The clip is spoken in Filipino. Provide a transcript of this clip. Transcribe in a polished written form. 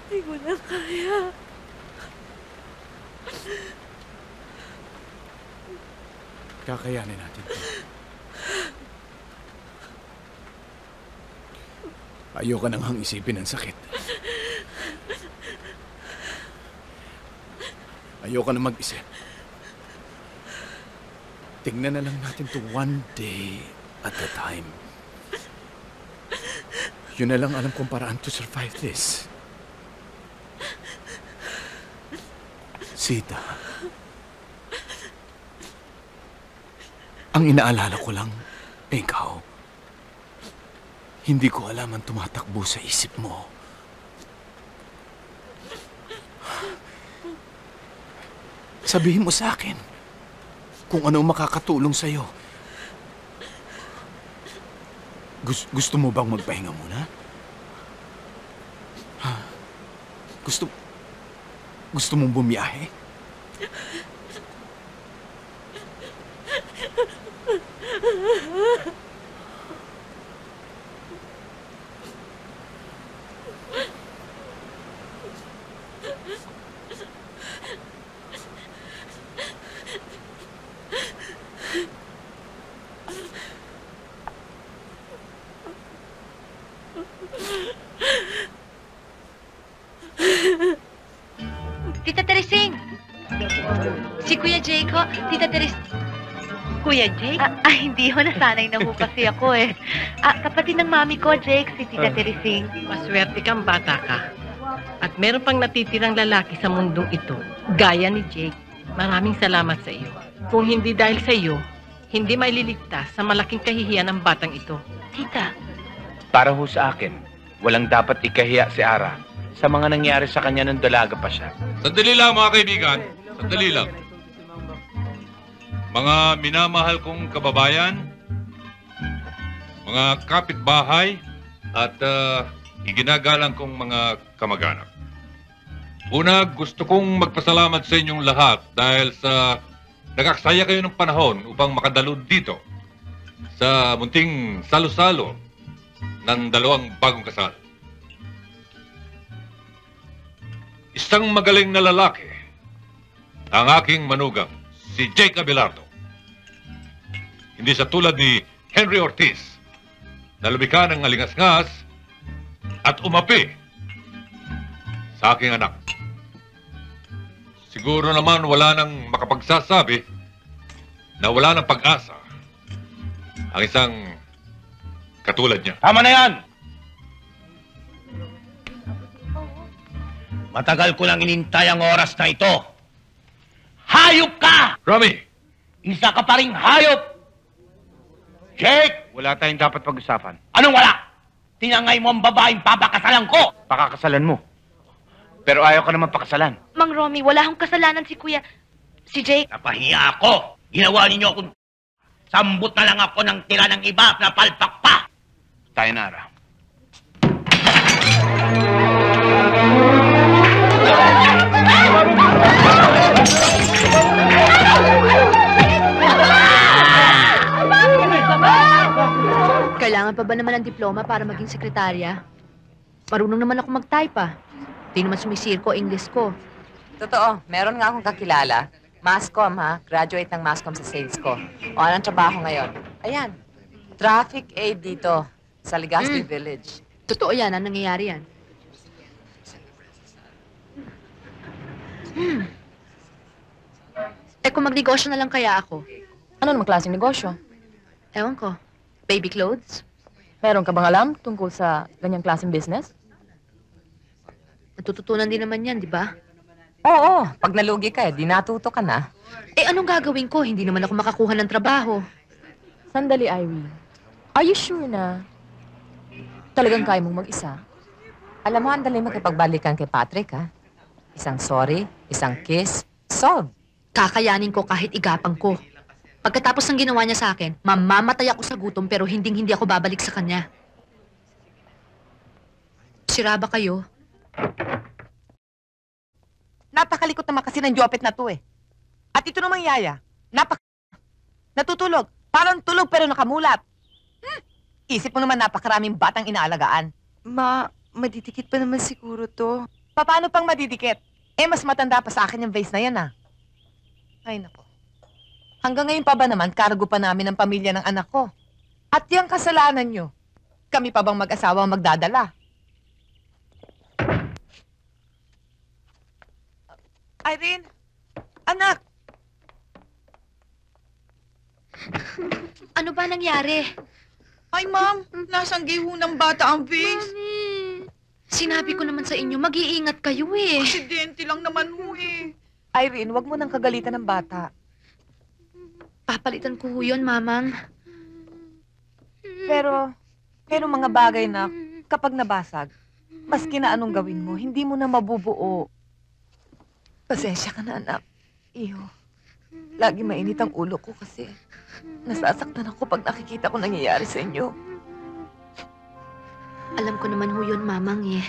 Hindi ko na kaya. Kakayanin natin ito. Ayoko nang hang isipin ang sakit. Ayoko na mag-isip. Tingnan na lang natin to one day at a time. Yun na lang alam kong paraan to survive this. Sita, ang inaalala ko lang, ikaw. Hindi ko alam ang tumatakbo sa isip mo. Sabihin mo sa akin kung ano makakatulong sa'yo. Gusto mo bang magpahinga muna? Ha? Gusto mong bumiyahe? Tita Teresing! Si Kuya Jake ho. Tita Teresing. Kuya Jake? Hindi ho. Nasanay na ho kasi ako eh. Kapatid ng mami ko, Jake, si Tita Teresing. Maswerte kang bata ka. At meron pang natitirang lalaki sa mundong ito, gaya ni Jake. Maraming salamat sa iyo. Kung hindi dahil sa iyo, hindi maililigtas sa malaking kahihiyan ng batang ito. Tita. Para ho sa akin, walang dapat ikahiya si Ara sa mga nangyari sa kanya nung dalaga pa siya. Sandali lang mga kaibigan, sandali lang. Mga minamahal kong kababayan, mga kapitbahay, at iginagalang kong mga kamag-anak. Una, gusto kong magpasalamat sa inyong lahat dahil sa nag-aksaya kayo ng panahon upang makadalo dito sa munting salo-salo ng dalawang bagong kasal. Isang magaling na lalaki, ang aking manugang, si Jake Abelardo. Hindi sa tulad ni Henry Ortiz, na lumikha ng alingas-ngas at umapi sa aking anak. Siguro naman wala nang makapagsasabi na wala ng pag-asa ang isang katulad niya. Tama na yan! Matagal ko lang inintay ang oras na ito. Hayop ka! Romy! Isa ka pa ring hayop! Jake! Wala tayong dapat pag-usapan. Anong wala? Tinangay mo ang babaeng papakasalan ko! Pakakasalan mo. Pero ayaw ka naman pakasalan. Mang Romy, wala akong kasalanan si Kuya... Si Jake. Napahiya ako! Ginawa ninyo akong... Sambot na lang ako ng tira ng iba na palpak pa! Tayo na, Ara. Kailangan pa ba naman ng diploma para maging sekretarya? Marunong naman ako mag-type ah. Di naman sumisirko English ko. Totoo, meron nga akong kakilala. Masscom ha, graduate ng Masscom sa sales ko. O anong trabaho ngayon? Ayan, traffic aid dito sa Legazpi Village. Totoo yan, ang nangyayari yan. Kung magnegosyo na lang kaya ako? Ano naman klaseng negosyo? Ewan ko. Baby clothes? Meron ka bang alam tungkol sa ganyang klaseng business? Natututunan din naman yan, di ba? Oo, pag nalugi ka di natuto ka na. Anong gagawin ko? Hindi naman ako makakuha ng trabaho. Sandali, Irene. Are you sure na talagang kaya mong mag-isa? Alam mo, andali makipagbalikan kay Patrick, ha? Isang sorry, isang kiss, solve. Kakayanin ko kahit igapang ko. Pagkatapos ng ginawa niya sa akin, mamamatay ako sa gutom pero hindi ako babalik sa kanya. Sira ba kayo? Napakalikot naman kasi ng Jopet na to eh. At ito namang yaya, natutulog. Parang tulog pero nakamulat. Isip mo naman napakaraming batang inaalagaan. Madidikit pa naman siguro to. Paano pang madidikit? Mas matanda pa sa akin yung vase na yan, ah. Ay, nako. Hanggang ngayon pa ba naman, cargo pa namin ang pamilya ng anak ko? At yung kasalanan nyo, kami pa bang mag-asawa ang magdadala? Irene! Anak! Ano ba nangyari? Ay, ma'am, nasang giho ng bata ang vase. Sinabi ko naman sa inyo, mag-iingat kayo eh. Aksidente lang naman ho eh. Irene, wag mo nang kagalitan ng bata. Papalitan ko ho yun, mamang. Pero mga bagay na kapag nabasag, maski na anong gawin mo, hindi mo na mabubuo. Pasensya ka na, anak. Iyo, lagi mainit ang ulo ko kasi nasasaktan ako pag nakikita ko nangyayari sa inyo. Alam ko naman ho yun, mamang eh.